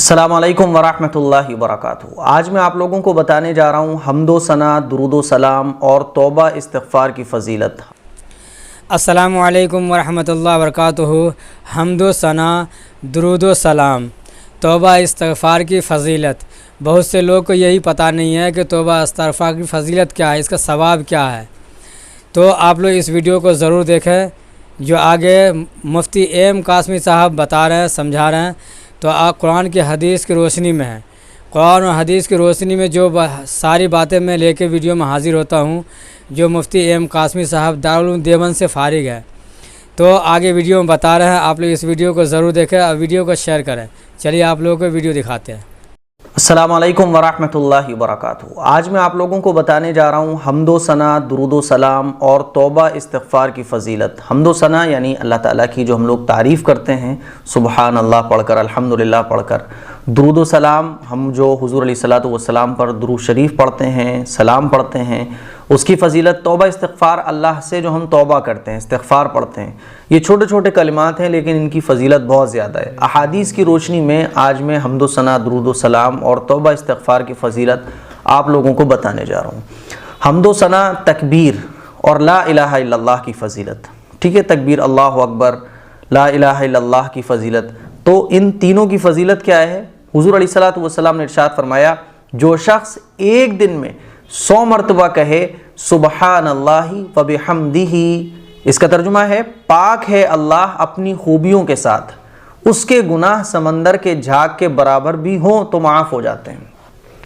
السلام علیکم ورحمۃ اللہ وبرکاتہ۔ آج میں آپ لوگوں کو بتانے جا رہا ہوں حمد و ثنا، درود و سلام اور توبہ استغفار کی فضیلت۔ السلام علیکم ورحمۃ اللہ وبرکاتہ۔ حمد و ثنا، درود و سلام، توبہ استغفار کی فضیلت۔ بہت سے لوگ کو یہی پتہ نہیں ہے کہ توبہ استغفار کی فضیلت کیا ہے، اس کا ثواب کیا ہے۔ تو آپ لوگ اس ویڈیو کو ضرور دیکھیں، جو آگے مفتی ایم قاسمی صاحب بتا رہے ہیں، سمجھا رہے ہیں، تو آپ قرآن کی حدیث کی روشنی میں ہیں۔ قرآن اور حدیث کی روشنی میں جو ساری باتیں میں لے کے ویڈیو میں حاضر ہوتا ہوں، جو مفتی ایم قاسمی صاحب دارالعلوم دیوبند سے فارغ ہے، تو آگے ویڈیو میں بتا رہے ہیں۔ آپ لوگ اس ویڈیو کو ضرور دیکھیں اور ویڈیو کو شیئر کریں۔ چلیے آپ لوگوں کو ویڈیو دکھاتے ہیں۔ السلام علیکم ورحمۃ اللہ وبرکاتہ۔ آج میں آپ لوگوں کو بتانے جا رہا ہوں حمد و ثنا، درود و سلام اور توبہ استغفار کی فضیلت۔ حمد و ثنا یعنی اللہ تعالیٰ کی جو ہم لوگ تعریف کرتے ہیں، سبحان اللہ پڑھ کر، الحمدللہ پڑھ کر۔ درود و سلام، ہم جو حضور علیہ الصلوۃ والسلام پر درود شریف پڑھتے ہیں، سلام پڑھتے ہیں، اس کی فضیلت۔ توبہ استغفار، اللہ سے جو ہم توبہ کرتے ہیں، استغفار پڑھتے ہیں، یہ چھوٹے چھوٹے کلمات ہیں لیکن ان کی فضیلت بہت زیادہ ہے۔ احادیث کی روشنی میں آج میں حمد و ثنا، درود و سلام اور توبہ استغفار کی فضیلت آپ لوگوں کو بتانے جا رہا ہوں۔ حمد و ثنا، تکبیر اور لا الہ الا اللہ کی فضیلت، ٹھیک ہے؟ تکبیر، اللہ اکبر، لا الہ الا اللہ کی فضیلت۔ تو ان تینوں کی فضیلت کیا ہے؟ حضور علیہ الصلوۃ والسلام نے ارشاد فرمایا، جو شخص ایک دن میں 100 مرتبہ کہے سبحان اللہ وبحمدہ، اس کا ترجمہ ہے پاک ہے اللہ اپنی خوبیوں کے ساتھ، اس کے گناہ سمندر کے جھاگ کے برابر بھی ہوں تو معاف ہو جاتے ہیں۔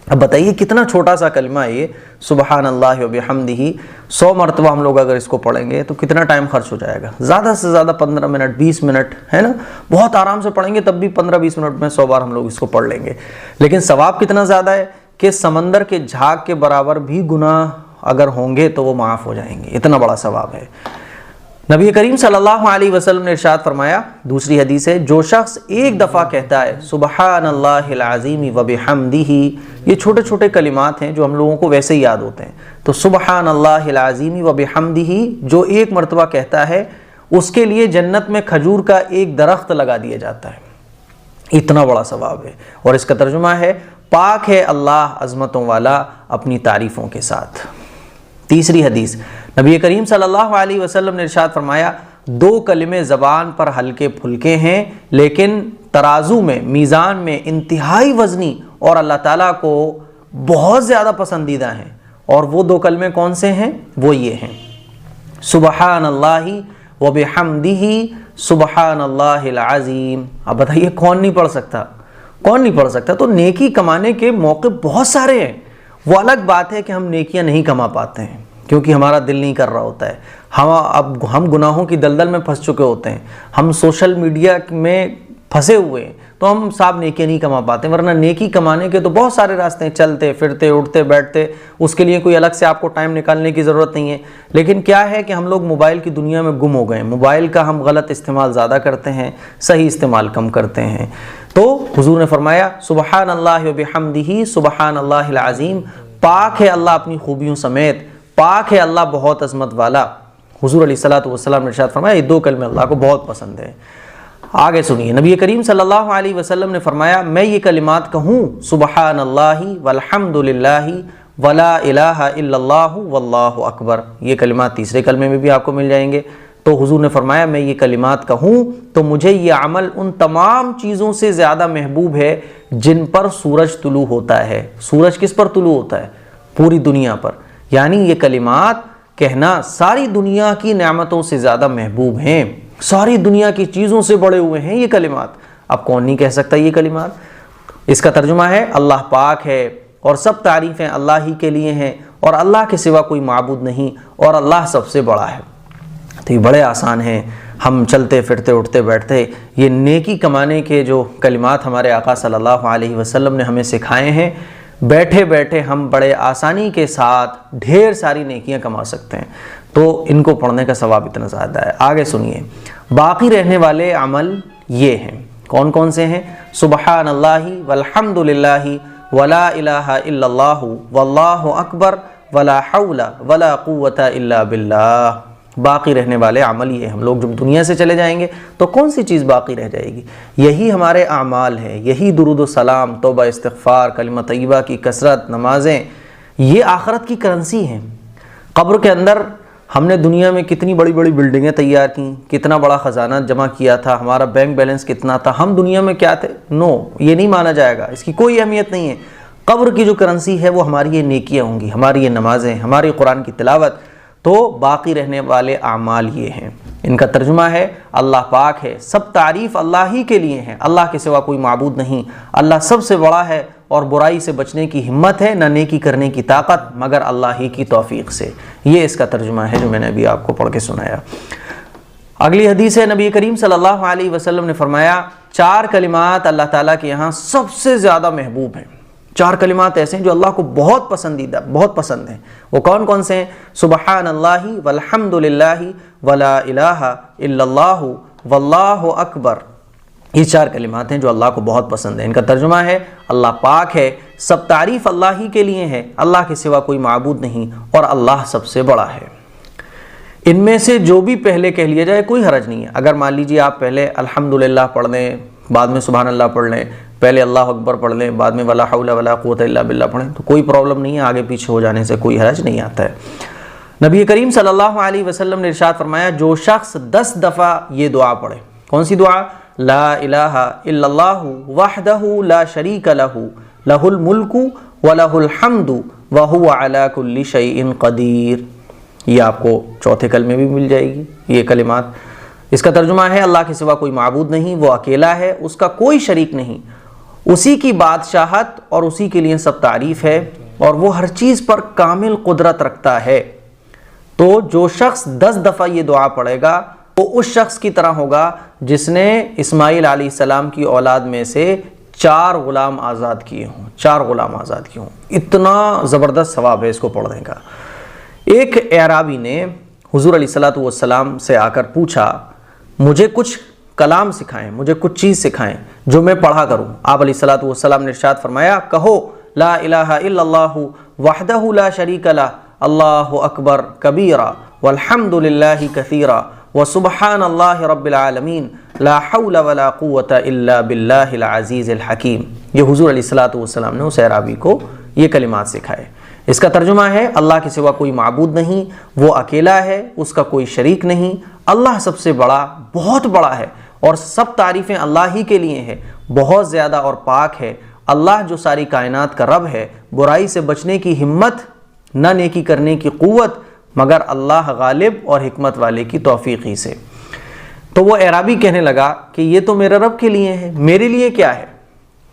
اب بتائیے کتنا چھوٹا سا کلمہ ہے یہ، سبحان اللہ وبحمدہ۔ 100 مرتبہ ہم لوگ اگر اس کو پڑھیں گے تو کتنا ٹائم خرچ ہو جائے گا؟ زیادہ سے زیادہ 15 منٹ، 20 منٹ، ہے نا؟ بہت آرام سے پڑھیں گے تب بھی 15-20 منٹ میں 100 بار ہم لوگ اس کو پڑھ لیں گے۔ لیکن ثواب کتنا زیادہ ہے کہ سمندر کے جھاگ کے برابر بھی گناہ اگر ہوں گے تو وہ معاف ہو جائیں گے، اتنا بڑا ثواب ہے۔ نبی کریم صلی اللہ علیہ وسلم نے ارشاد فرمایا، دوسری حدیث ہے، جو شخص ایک دفعہ کہتا ہے سبحان اللہ العظیم وبحمدہ، یہ چھوٹے چھوٹے کلمات ہیں جو ہم لوگوں کو ویسے ہی یاد ہوتے ہیں، تو سبحان اللہ العظیم وبحمدہ جو ایک مرتبہ کہتا ہے، اس کے لیے جنت میں کھجور کا ایک درخت لگا دیا جاتا ہے، اتنا بڑا ثواب ہے۔ اور اس کا ترجمہ ہے پاک ہے اللہ عظمتوں والا اپنی تعریفوں کے ساتھ۔ تیسری حدیث، نبی کریم صلی اللہ علیہ وسلم نے ارشاد فرمایا، 2 کلمے زبان پر ہلکے پھلکے ہیں لیکن ترازو میں، میزان میں انتہائی وزنی اور اللہ تعالیٰ کو بہت زیادہ پسندیدہ ہیں۔ اور وہ 2 کلمے کون سے ہیں؟ وہ یہ ہیں، سبحان اللہ وبحمدہ سبحان اللہ العظیم۔ اب بتائیے کون نہیں پڑھ سکتا؟ کون نہیں پڑھ سکتا؟ تو نیکی کمانے کے موقع بہت سارے ہیں۔ وہ الگ بات ہے کہ ہم نیکیاں نہیں کما پاتے ہیں کیونکہ ہمارا دل نہیں کر رہا ہوتا ہے، ہم گناہوں کی دلدل میں پھنس چکے ہوتے ہیں، ہم سوشل میڈیا میں پھنسے ہوئے ہیں، تو ہم صاحب نیکیاں نہیں کما پاتے۔ ورنہ نیکی کمانے کے تو بہت سارے راستے ہیں، چلتے پھرتے، اٹھتے بیٹھتے، اس کے لیے کوئی الگ سے آپ کو ٹائم نکالنے کی ضرورت نہیں ہے۔ لیکن کیا ہے کہ ہم لوگ موبائل کی دنیا میں گم ہو گئے ہیں، موبائل کا ہم غلط استعمال زیادہ کرتے ہیں، صحیح استعمال کم کرتے ہیں۔ تو حضور نے فرمایا سبحان اللہ وبحمدہ سبحان اللہ العظیم، پاک ہے اللہ اپنی خوبیوں سمیت، پاک ہے اللہ بہت عظمت والا۔ حضور علیہ الصلوۃ والسلام نے ارشاد فرمایا، یہ 2 کلمے اللہ کو بہت پسند ہیں۔ آگے سنیے، نبی کریم صلی اللہ علیہ وسلم نے فرمایا، میں یہ کلمات کہوں سبحان اللہ والحمد للہ ولا الہ الا اللہ واللہ اکبر، یہ کلمات تیسرے کلمے میں بھی آپ کو مل جائیں گے۔ تو حضور نے فرمایا، میں یہ کلمات کہوں تو مجھے یہ عمل ان تمام چیزوں سے زیادہ محبوب ہے جن پر سورج طلوع ہوتا ہے۔ سورج کس پر طلوع ہوتا ہے؟ پوری دنیا پر۔ یعنی یہ کلمات کہنا ساری دنیا کی نعمتوں سے زیادہ محبوب ہیں، ساری دنیا کی چیزوں سے بڑے ہوئے ہیں یہ کلمات۔ اب کون نہیں کہہ سکتا یہ کلمات؟ اس کا ترجمہ ہے اللہ پاک ہے اور سب تعریفیں اللہ ہی کے لیے ہیں اور اللہ کے سوا کوئی معبود نہیں اور اللہ سب سے بڑا ہے۔ تو یہ بڑے آسان ہیں، ہم چلتے پھرتے اٹھتے بیٹھتے یہ نیکی کمانے کے جو کلمات ہمارے آقا صلی اللہ علیہ وسلم نے ہمیں سکھائے ہیں، بیٹھے بیٹھے ہم بڑے آسانی کے ساتھ ڈھیر ساری نیکیاں کما سکتے ہیں۔ تو ان کو پڑھنے کا ثواب اتنا زیادہ ہے۔ آگے سنیے، باقی رہنے والے عمل یہ ہیں، کون کون سے ہیں؟ سبحان اللہ والحمد للہ ولا الہ الا اللہ واللہ اکبر ولا حول ولا قوت الا باللہ۔ باقی رہنے والے عمل یہ ہیں۔ ہم لوگ جب دنیا سے چلے جائیں گے تو کون سی چیز باقی رہ جائے گی؟ یہی ہمارے اعمال ہیں، یہی درود و سلام، توبہ استغفار، کلمہ طیبہ کی کثرت، نمازیں، یہ آخرت کی کرنسی ہیں۔ قبر کے اندر ہم نے دنیا میں کتنی بڑی بڑی بلڈنگیں تیار کیں، کتنا بڑا خزانہ جمع کیا تھا، ہمارا بینک بیلنس کتنا تھا، ہم دنیا میں کیا تھے؟ نو، یہ نہیں مانا جائے گا، اس کی کوئی اہمیت نہیں ہے۔ قبر کی جو کرنسی ہے وہ ہماری یہ نیکیاں ہوں گی، ہماری یہ نمازیں، ہماری قرآن کی تلاوت۔ تو باقی رہنے والے اعمال یہ ہیں۔ ان کا ترجمہ ہے اللہ پاک ہے، سب تعریف اللہ ہی کے لیے ہیں، اللہ کے سوا کوئی معبود نہیں، اللہ سب سے بڑا ہے اور برائی سے بچنے کی ہمت ہے، نہ نیکی کرنے کی طاقت مگر اللہ ہی کی توفیق سے۔ یہ اس کا ترجمہ ہے جو میں نے ابھی آپ کو پڑھ کے سنایا۔ اگلی حدیث ہے، نبی کریم صلی اللہ علیہ وسلم نے فرمایا 4 کلمات اللہ تعالیٰ کے یہاں سب سے زیادہ محبوب ہیں۔ 4 کلمات ایسے ہیں جو اللہ کو بہت پسندیدہ، بہت پسند ہیں۔ وہ کون کون سے ہیں؟ سبحان اللہ والحمد للہ ولا الہ الا اللہ واللہ اکبر۔ یہ 4 کلمات ہیں جو اللہ کو بہت پسند ہیں۔ ان کا ترجمہ ہے اللہ پاک ہے، سب تعریف اللہ ہی کے لیے ہے، اللہ کے سوا کوئی معبود نہیں اور اللہ سب سے بڑا ہے۔ ان میں سے جو بھی پہلے کہہ لیا جائے کوئی حرج نہیں ہے۔ اگر مان لیجیے آپ پہلے الحمدللہ پڑھ لیں، بعد میں سبحان اللہ پڑھ لیں، پہلے اللہ اکبر پڑھ لیں، بعد میں ولا حول ولا قوت الا باللہ پڑھیں تو کوئی پرابلم نہیں ہے، آگے پیچھے ہو جانے سے کوئی حرج نہیں آتا ہے۔ نبی کریم صلی اللہ علیہ وسلم نے ارشاد فرمایا جو شخص 10 دفعہ یہ دعا پڑھے، کون سی دعا؟ لا الہ الا اللہ وحدہ لا شریک لہ لہ الملک ولہ الحمد وہو علی کل شیء قدیر۔ یہ آپ کو چوتھے کلمے بھی مل جائے گی یہ کلمات۔ اس کا ترجمہ ہے اللہ کے سوا کوئی معبود نہیں، وہ اکیلا ہے، اس کا کوئی شریک نہیں، اسی کی بادشاہت اور اسی کے لیے سب تعریف ہے اور وہ ہر چیز پر کامل قدرت رکھتا ہے۔ تو جو شخص 10 دفعہ یہ دعا پڑھے گا وہ اس شخص کی طرح ہوگا جس نے اسماعیل علیہ السلام کی اولاد میں سے 4 غلام آزاد کیے ہوں، 4 غلام آزاد کیے ہوں۔ اتنا زبردست ثواب ہے اس کو پڑھنے کا۔ ایک اعرابی نے حضور علیہ الصلوۃ والسلام سے آ کر پوچھا مجھے کچھ کلام سکھائیں، مجھے کچھ چیز سکھائیں جو میں پڑھا کروں۔ آپ علیہ الصلوۃ والسلام نے ارشاد فرمایا کہو لا الہ الا اللہ وحدہ لا شریک لہ اللہ اکبر کبیرا والحمد للہ کثیرا وسبحان اللہ رب العالمین لا حول ولا قوت الا باللہ العزیز الحکیم۔ یہ حضور علیہ الصلوۃ والسلام نے اس اعرابی کو یہ کلمات سکھائے۔ اس کا ترجمہ ہے اللہ کے سوا کوئی معبود نہیں، وہ اکیلا ہے، اس کا کوئی شریک نہیں، اللہ سب سے بڑا، بہت بڑا ہے اور سب تعریفیں اللہ ہی کے لیے ہیں، بہت زیادہ اور پاک ہے۔ اللہ جو ساری کائنات کا رب ہے، برائی سے بچنے کی ہمت، نہ نیکی کرنے کی قوت مگر اللہ غالب اور حکمت والے کی توفیق ہی سے۔ تو وہ اعرابی کہنے لگا کہ یہ تو میرے رب کے لیے ہے، میرے لیے کیا ہے؟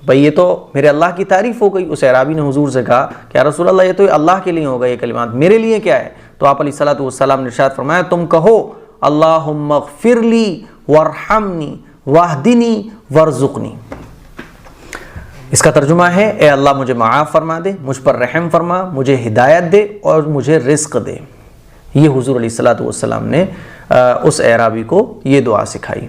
بھئی یہ تو میرے اللہ کی تعریف ہو گئی۔ اس اعرابی نے حضور سے کہا کہ یا رسول اللہ یہ تو اللہ کے لیے ہوگا یہ کلمات، میرے لیے کیا ہے؟ تو آپ علیہ الصلوۃ والسلام نے ارشاد فرمایا تم کہو اللہم اغفر لی وارحمنی واہدنی وارزقنی۔ اس کا ترجمہ ہے اے اللہ مجھے معاف فرما دے، مجھ پر رحم فرما، مجھے ہدایت دے اور مجھے رزق دے۔ یہ حضور علیہ الصلوۃ والسلام نے اس اعرابی کو یہ دعا سکھائی۔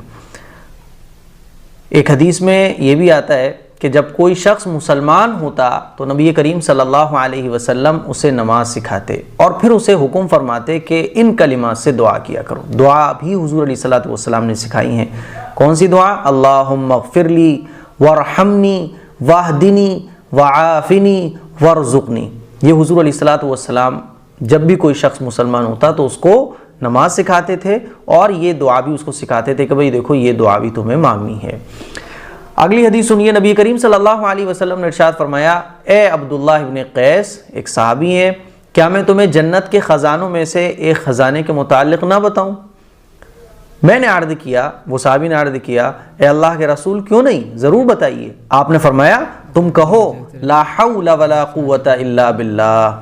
ایک حدیث میں یہ بھی آتا ہے کہ جب کوئی شخص مسلمان ہوتا تو نبی کریم صلی اللہ علیہ وسلم اسے نماز سکھاتے اور پھر اسے حکم فرماتے کہ ان کلمات سے دعا کیا کرو۔ دعا بھی حضور علیہ الصلوۃ والسلام نے سکھائی ہیں۔ کون سی دعا؟ اللہم اغفر لی وارحمنی واہدنی وعافنی وارزقنی۔ یہ حضور علیہ الصلوۃ والسلام جب بھی کوئی شخص مسلمان ہوتا تو اس کو نماز سکھاتے تھے اور یہ دعا بھی اس کو سکھاتے تھے کہ بھئی دیکھو یہ دعا بھی تمہیں مانگنی ہے۔ اگلی حدیث سنیے، نبی کریم صلی اللہ علیہ وسلم نے ارشاد فرمایا اے عبداللہ ابن قیس، ایک صحابی ہیں، کیا میں تمہیں جنت کے خزانوں میں سے ایک خزانے کے متعلق نہ بتاؤں؟ میں نے عرض کیا، وہ صحابی نے عرض کیا اے اللہ کے رسول کیوں نہیں، ضرور بتائیے۔ آپ نے فرمایا تم کہو لا حول ولا قوت الا باللہ،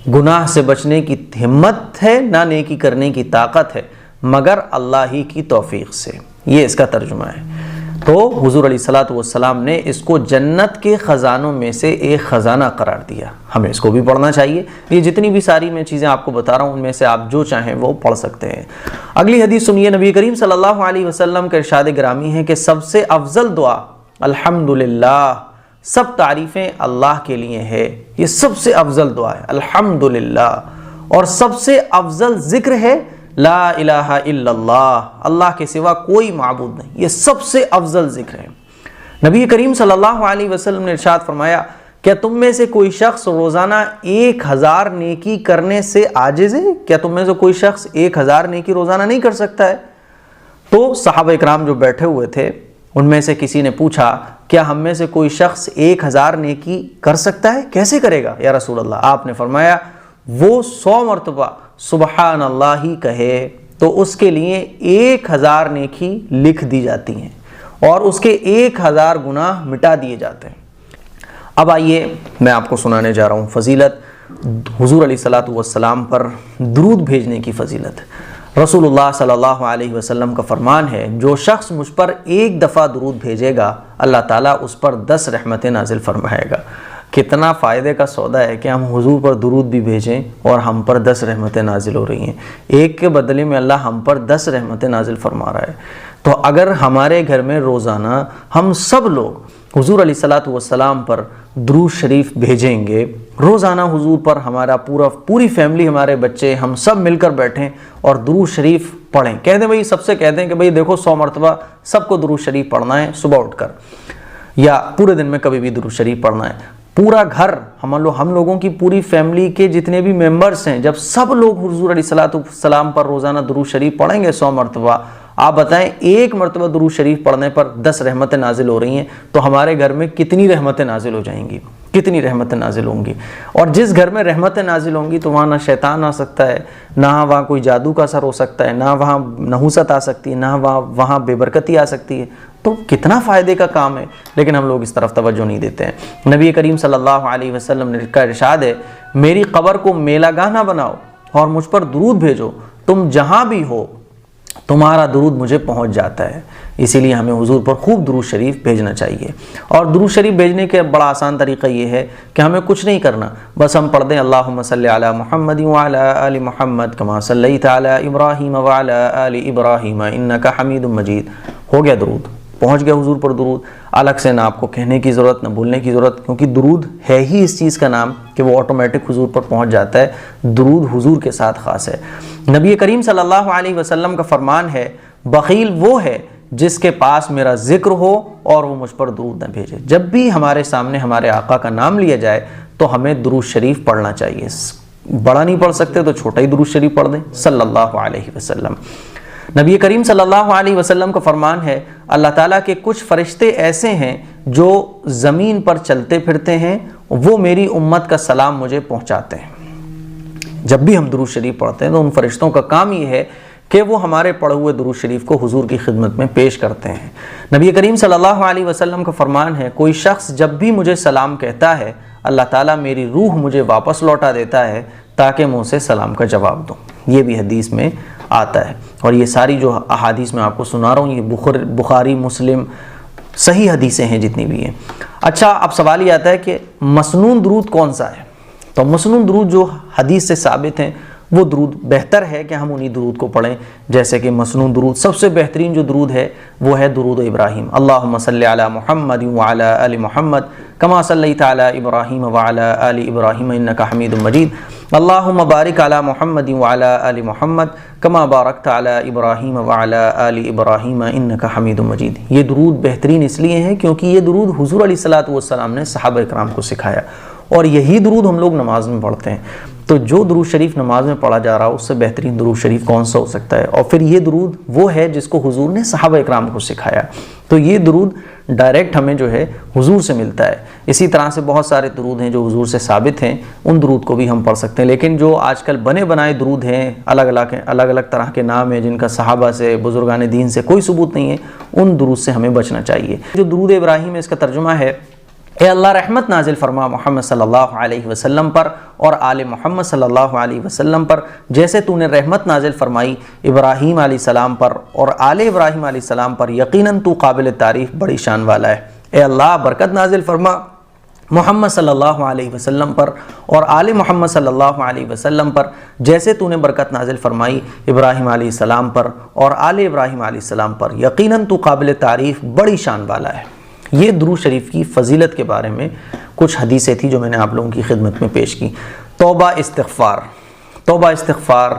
گناہ سے بچنے کی ہمت ہے، نہ نیکی کرنے کی طاقت ہے مگر اللہ ہی کی توفیق سے۔ یہ اس کا ترجمہ ہے۔ تو حضور علیہ الصلوۃ والسلام نے اس کو جنت کے خزانوں میں سے ایک خزانہ قرار دیا۔ ہمیں اس کو بھی پڑھنا چاہیے۔ یہ جتنی بھی ساری میں چیزیں آپ کو بتا رہا ہوں ان میں سے آپ جو چاہیں وہ پڑھ سکتے ہیں۔ اگلی حدیث سنیے، نبی کریم صلی اللہ علیہ وسلم کا ارشاد گرامی ہے کہ سب سے افضل دعا الحمدللہ، سب تعریفیں اللہ کے لیے ہے، یہ سب سے افضل دعا ہے الحمدللہ، اور سب سے افضل ذکر ہے لا الہ الا اللہ، اللہ کے سوا کوئی معبود نہیں، یہ سب سے افضل ذکر ہے۔ نبی کریم صلی اللہ علیہ وسلم نے ارشاد فرمایا، کیا تم میں سے کوئی شخص روزانہ 1000 نیکی کرنے سے عاجز ہے؟ کیا تم میں سے کوئی شخص 1000 نیکی روزانہ نہیں کر سکتا ہے؟ تو صحابہ اکرام جو بیٹھے ہوئے تھے ان میں سے کسی نے پوچھا، کیا ہم میں سے کوئی شخص 1000 نیکی کر سکتا ہے؟ کیسے کرے گا یا رسول اللہ؟ آپ نے فرمایا، وہ 100 مرتبہ سبحان اللہ ہی کہے تو اس کے لیے 1000 نیکی لکھ دی جاتی ہیں اور اس کے 1000 گناہ مٹا دیے جاتے ہیں۔ اب آئیے میں آپ کو سنانے جا رہا ہوں فضیلت حضور علیہ الصلوۃ والسلام پر درود بھیجنے کی فضیلت۔ رسول اللہ صلی اللہ علیہ وسلم کا فرمان ہے، جو شخص مجھ پر 1 دفعہ درود بھیجے گا اللہ تعالیٰ اس پر 10 رحمتیں نازل فرمائے گا۔ کتنا فائدے کا سودا ہے کہ ہم حضور پر درود بھی بھیجیں اور ہم پر 10 رحمتیں نازل ہو رہی ہیں، ایک کے بدلے میں اللہ ہم پر 10 رحمتیں نازل فرما رہا ہے۔ تو اگر ہمارے گھر میں روزانہ ہم سب لوگ حضور علیہ الصلوۃ والسلام پر درود شریف بھیجیں گے، روزانہ حضور پر ہمارا پوری فیملی، ہمارے بچے، ہم سب مل کر بیٹھیں اور درود شریف پڑھیں، کہہ دیں بھائی، سب سے کہہ دیں کہ بھائی دیکھو 100 مرتبہ سب کو درود شریف پڑھنا ہے صبح اٹھ کر، یا پورے دن میں کبھی بھی درود شریف پڑھنا ہے۔ پورا گھر، ہم لوگوں کی پوری فیملی کے جتنے بھی ممبرز ہیں، جب سب لوگ حضور علیہ الصلوۃ والسلام پر روزانہ درود شریف پڑھیں گے 100 مرتبہ، آپ بتائیں 1 مرتبہ درود شریف پڑھنے پر 10 رحمتیں نازل ہو رہی ہیں، تو ہمارے گھر میں کتنی رحمتیں نازل ہو جائیں گی، کتنی رحمتیں نازل ہوں گی۔ اور جس گھر میں رحمتیں نازل ہوں گی تو وہاں نہ شیطان آ سکتا ہے، نہ وہاں کوئی جادو کا اثر ہو سکتا ہے، نہ وہاں نحوست آ سکتی ہے، نہ وہاں بے برکتی آ سکتی ہے۔ تو کتنا فائدے کا کام ہے، لیکن ہم لوگ اس طرف توجہ نہیں دیتے ہیں۔ نبی کریم صلی اللہ علیہ وسلم نے کا ارشاد ہے، میری قبر کو میلہ گاہ نہ بناؤ اور مجھ پر درود بھیجو، تم جہاں بھی ہو تمہارا درود مجھے پہنچ جاتا ہے۔ اسی لیے ہمیں حضور پر خوب درود شریف بھیجنا چاہیے۔ اور درود شریف بھیجنے کے بڑا آسان طریقہ یہ ہے کہ ہمیں کچھ نہیں کرنا، بس ہم پڑھ دیں اللہم صلی علی محمد وعلی آل محمد کما صلیت علی ابراہیم وعلی آل ابراہیم انک حمید مجید، ہو گیا درود، پہنچ گیا حضور پر درود۔ الگ سے نہ آپ کو کہنے کی ضرورت، نہ بولنے کی ضرورت، کیونکہ درود ہے ہی اس چیز کا نام کہ وہ آٹومیٹک حضور پر پہنچ جاتا ہے۔ درود حضور کے ساتھ خاص ہے۔ نبی کریم صلی اللہ علیہ وسلم کا فرمان ہے، بخیل وہ ہے جس کے پاس میرا ذکر ہو اور وہ مجھ پر درود نہ بھیجے۔ جب بھی ہمارے سامنے ہمارے آقا کا نام لیا جائے تو ہمیں درود شریف پڑھنا چاہیے۔ بڑا نہیں پڑھ سکتے تو چھوٹا ہی درود شریف پڑھ دیں صلی اللہ علیہ وسلم۔ نبی کریم صلی اللہ علیہ وسلم کا فرمان ہے، اللہ تعالیٰ کے کچھ فرشتے ایسے ہیں جو زمین پر چلتے پھرتے ہیں، وہ میری امت کا سلام مجھے پہنچاتے ہیں۔ جب بھی ہم درود شریف پڑھتے ہیں تو ان فرشتوں کا کام یہ ہے کہ وہ ہمارے پڑھے ہوئے درود شریف کو حضور کی خدمت میں پیش کرتے ہیں۔ نبی کریم صلی اللہ علیہ وسلم کا فرمان ہے، کوئی شخص جب بھی مجھے سلام کہتا ہے اللہ تعالیٰ میری روح مجھے واپس لوٹا دیتا ہے تاکہ میں اسے سلام کا جواب دوں۔ یہ بھی حدیث میں آتا ہے، اور یہ ساری جو احادیث میں آپ کو سنا رہا ہوں یہ بخاری مسلم صحیح حدیثیں ہیں جتنی بھی ہیں۔ اچھا، اب سوال یہ آتا ہے کہ مسنون درود کون سا ہے؟ تو مسنون درود جو حدیث سے ثابت ہیں وہ درود بہتر ہے کہ ہم انہی درود کو پڑھیں، جیسے کہ مسنون درود سب سے بہترین جو درود ہے وہ ہے درود ابراہیم، اللہم صلی علی محمد وعلی آل محمد کما صلیت علی ابراہیم وعلی آل ابراہیم انک حمید مجید، اللہم بارک علی محمد وعلی آل محمد کما بارکت علی ابراہیم وعلی آل ابراہیم انک حمید مجید۔ یہ درود بہترین اس لیے ہے کیونکہ یہ درود حضور علیہ الصلوۃ والسلام نے صحابہ اکرام کو سکھایا، اور یہی درود ہم لوگ نماز میں پڑھتے ہیں۔ تو جو درود شریف نماز میں پڑھا جا رہا اس سے بہترین درود شریف کون سا ہو سکتا ہے؟ اور پھر یہ درود وہ ہے جس کو حضور نے صحابہ اکرام کو سکھایا، تو یہ درود ڈائریکٹ ہمیں جو ہے حضور سے ملتا ہے۔ اسی طرح سے بہت سارے درود ہیں جو حضور سے ثابت ہیں، ان درود کو بھی ہم پڑھ سکتے ہیں، لیکن جو آج کل بنے بنائے درود ہیں، الگ الگ طرح کے نام ہیں جن کا صحابہ سے، بزرگان دین سے کوئی ثبوت نہیں ہے، ان درود سے ہمیں بچنا چاہیے۔ جو درود ابراہیم ہے اس کا ترجمہ ہے، اے اللہ رحمت نازل فرما محمد صلی اللہ علیہ وسلم پر اور آل محمد صلی اللہ علیہ وسلم پر، جیسے تو نے رحمت نازل فرمائی ابراہیم علیہ السلام پر اور آل ابراہیم علیہ السلام پر، یقیناً تو قابل تعریف بڑی شان والا ہے۔ اے اللہ برکت نازل فرما محمد صلی اللہ علیہ وسلم پر اور آل محمد صلی اللہ علیہ وسلم پر، جیسے تو نے برکت نازل فرمائی ابراہیم علیہ السلام پر اور آل ابراہیم علیہ السلام پر، یقیناً تو قابل تعریف بڑی شان والا ہے۔ یہ درود شریف کی فضیلت کے بارے میں کچھ حدیثیں تھیں جو میں نے آپ لوگوں کی خدمت میں پیش کی۔ توبہ استغفار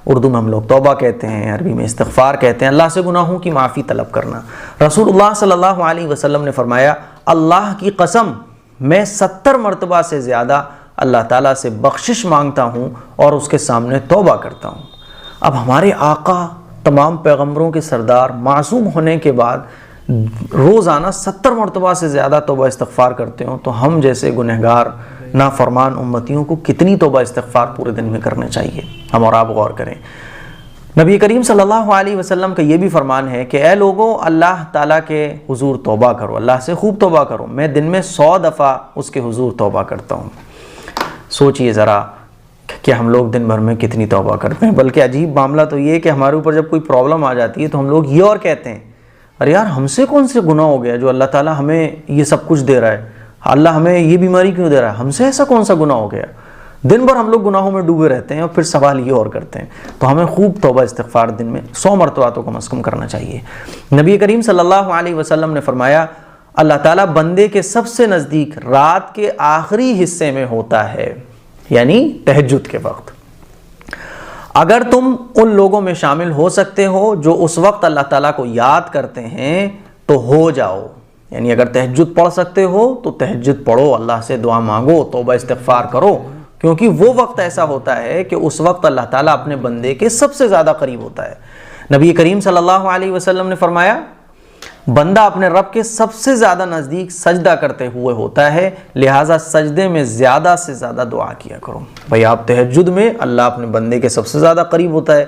اردو میں ہم لوگ توبہ کہتے ہیں، عربی میں استغفار کہتے ہیں، اللہ سے گناہوں کی معافی طلب کرنا۔ رسول اللہ صلی اللہ علیہ وسلم نے فرمایا اللہ کی قسم میں 70 مرتبہ سے زیادہ اللہ تعالیٰ سے بخشش مانگتا ہوں اور اس کے سامنے توبہ کرتا ہوں۔ اب ہمارے آقا تمام پیغمبروں کے سردار معصوم ہونے کے بعد روزانہ 70 مرتبہ سے زیادہ توبہ استغفار کرتے ہوں، تو ہم جیسے گنہگار نافرمان امتیوں کو کتنی توبہ استغفار پورے دن میں کرنے چاہیے؟ ہم اور آپ غور کریں۔ نبی کریم صلی اللہ علیہ وسلم کا یہ بھی فرمان ہے کہ اے لوگوں، اللہ تعالیٰ کے حضور توبہ کرو، اللہ سے خوب توبہ کرو، میں دن میں 100 دفعہ اس کے حضور توبہ کرتا ہوں۔ سوچئے ذرا کہ ہم لوگ دن بھر میں کتنی توبہ کرتے ہیں۔ بلکہ عجیب معاملہ تو یہ ہے کہ ہمارے اوپر جب کوئی پرابلم آ جاتی ہے تو ہم لوگ یہ اور کہتے ہیں، ارے یار ہم سے کون سے گناہ ہو گیا جو اللہ تعالیٰ ہمیں یہ سب کچھ دے رہا ہے، اللہ ہمیں یہ بیماری کیوں دے رہا ہے، ہم سے ایسا کون سا گناہ ہو گیا؟ دن بھر ہم لوگ گناہوں میں ڈوبے رہتے ہیں اور پھر سوال یہ اور کرتے ہیں۔ تو ہمیں خوب توبہ استغفار دن میں 100 مرتبہ تو کم از کم کرنا چاہیے۔ نبی کریم صلی اللہ علیہ وسلم نے فرمایا اللہ تعالیٰ بندے کے سب سے نزدیک رات کے آخری حصے میں ہوتا ہے، یعنی تہجد کے وقت۔ اگر تم ان لوگوں میں شامل ہو سکتے ہو جو اس وقت اللہ تعالیٰ کو یاد کرتے ہیں تو ہو جاؤ، یعنی اگر تہجد پڑھ سکتے ہو تو تہجد پڑھو، اللہ سے دعا مانگو، توبہ استغفار کرو، کیونکہ وہ وقت ایسا ہوتا ہے کہ اس وقت اللہ تعالیٰ اپنے بندے کے سب سے زیادہ قریب ہوتا ہے۔ نبی کریم صلی اللہ علیہ وسلم نے فرمایا بندہ اپنے رب کے سب سے زیادہ نزدیک سجدہ کرتے ہوئے ہوتا ہے، لہٰذا سجدے میں زیادہ سے زیادہ دعا کیا کرو۔ بھائی آپ تہجد میں اللہ اپنے بندے کے سب سے زیادہ قریب ہوتا ہے۔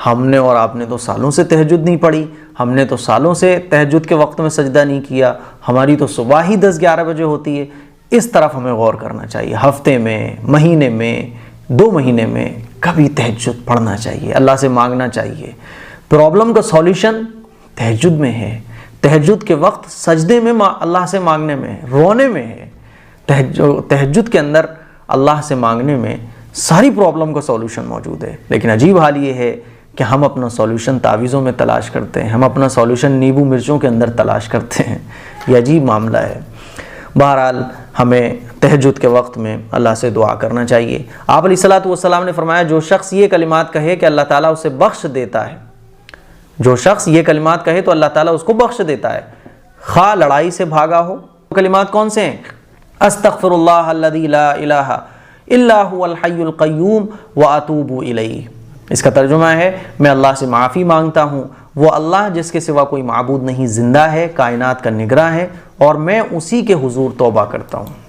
ہم نے اور آپ نے تو سالوں سے تہجد نہیں پڑھی، ہم نے تو سالوں سے تہجد کے وقت میں سجدہ نہیں کیا، ہماری تو صبح ہی 10-11 بجے ہوتی ہے۔ اس طرف ہمیں غور کرنا چاہیے، ہفتے میں، مہینے میں، 2 مہینے میں کبھی تہجد پڑھنا چاہیے، اللہ سے مانگنا چاہیے۔ پرابلم کا سولیوشن تہجد میں ہے، تہجد کے وقت سجدے میں اللہ سے مانگنے میں، رونے میں ہے۔ تہجد کے اندر اللہ سے مانگنے میں ساری پرابلم کا سولیوشن موجود ہے۔ لیکن عجیب حال یہ ہے کہ ہم اپنا سولیوشن تعویذوں میں تلاش کرتے ہیں، ہم اپنا سولیوشن نیبو مرچوں کے اندر تلاش کرتے ہیں۔ یہ عجیب معاملہ ہے۔ بہرحال ہمیں تہجد کے وقت میں اللہ سے دعا کرنا چاہیے۔ آپ علیہ الصلوۃ والسلام نے فرمایا جو شخص یہ کلمات کہے کہ اللہ تعالیٰ اسے بخش دیتا ہے، جو شخص یہ کلمات کہے تو اللہ تعالیٰ اس کو بخش دیتا ہے، خواہ لڑائی سے بھاگا ہو۔ کلمات کون سے ہیں؟ استغفر اللہ الذی لا الہ الا هو الحی القیوم واتوب الیہ۔ اس کا ترجمہ ہے میں اللہ سے معافی مانگتا ہوں، وہ اللہ جس کے سوا کوئی معبود نہیں، زندہ ہے، کائنات کا نگراں ہے، اور میں اسی کے حضور توبہ کرتا ہوں۔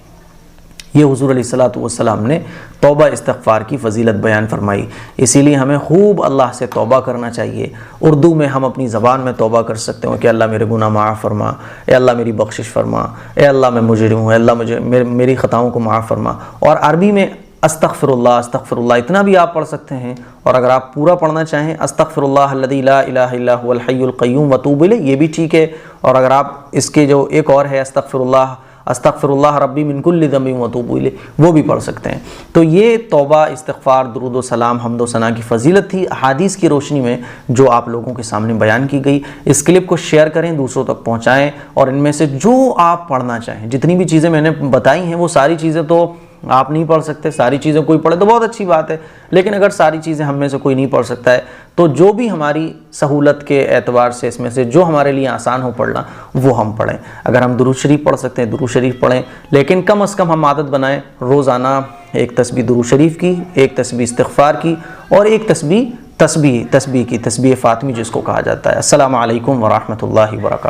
یہ حضور علیہ الصلوۃ والسلام نے توبہ استغفار کی فضیلت بیان فرمائی، اسی لیے ہمیں خوب اللہ سے توبہ کرنا چاہیے۔ اردو میں ہم اپنی زبان میں توبہ کر سکتے ہیں کہ اللہ میرے گناہ معاف فرما، اے اللہ میری بخشش فرما، اے اللہ میں مجرم ہوں، اے اللہ مجھے میری خطاؤں کو معاف فرما۔ اور عربی میں استغفر اللہ اتنا بھی آپ پڑھ سکتے ہیں، اور اگر آپ پورا پڑھنا چاہیں استغفر اللہ الذی لا الہ الا هو الحی القیوم واتوب الیہ، یہ بھی ٹھیک ہے۔ اور اگر آپ اس کے جو ایک اور ہے استغفر اللہ ربی من کل ذنب واتوب الیہ، وہ بھی پڑھ سکتے ہیں۔ تو یہ توبہ، استغفار، درود و سلام، حمد و ثنا کی فضیلت تھی احادیث کی روشنی میں جو آپ لوگوں کے سامنے بیان کی گئی۔ اس کلپ کو شیئر کریں، دوسروں تک پہنچائیں، اور ان میں سے جو آپ پڑھنا چاہیں، جتنی بھی چیزیں میں نے بتائی ہیں وہ ساری چیزیں تو آپ نہیں پڑھ سکتے، ساری چیزیں کوئی پڑھے تو بہت اچھی بات ہے، لیکن اگر ساری چیزیں ہم میں سے کوئی نہیں پڑھ سکتا ہے تو جو بھی ہماری سہولت کے اعتبار سے اس میں سے جو ہمارے لیے آسان ہو پڑھنا وہ ہم پڑھیں۔ اگر ہم درود شریف پڑھ سکتے ہیں درود شریف پڑھیں، لیکن کم از کم ہم عادت بنائیں روزانہ ایک تسبیح درود شریف کی، ایک تسبیح استغفار کی، اور ایک تسبیح کی، تسبیح فاطمی جس کو کہا جاتا ہے۔ السلام علیکم ورحمۃ اللہ وبرکاتہ۔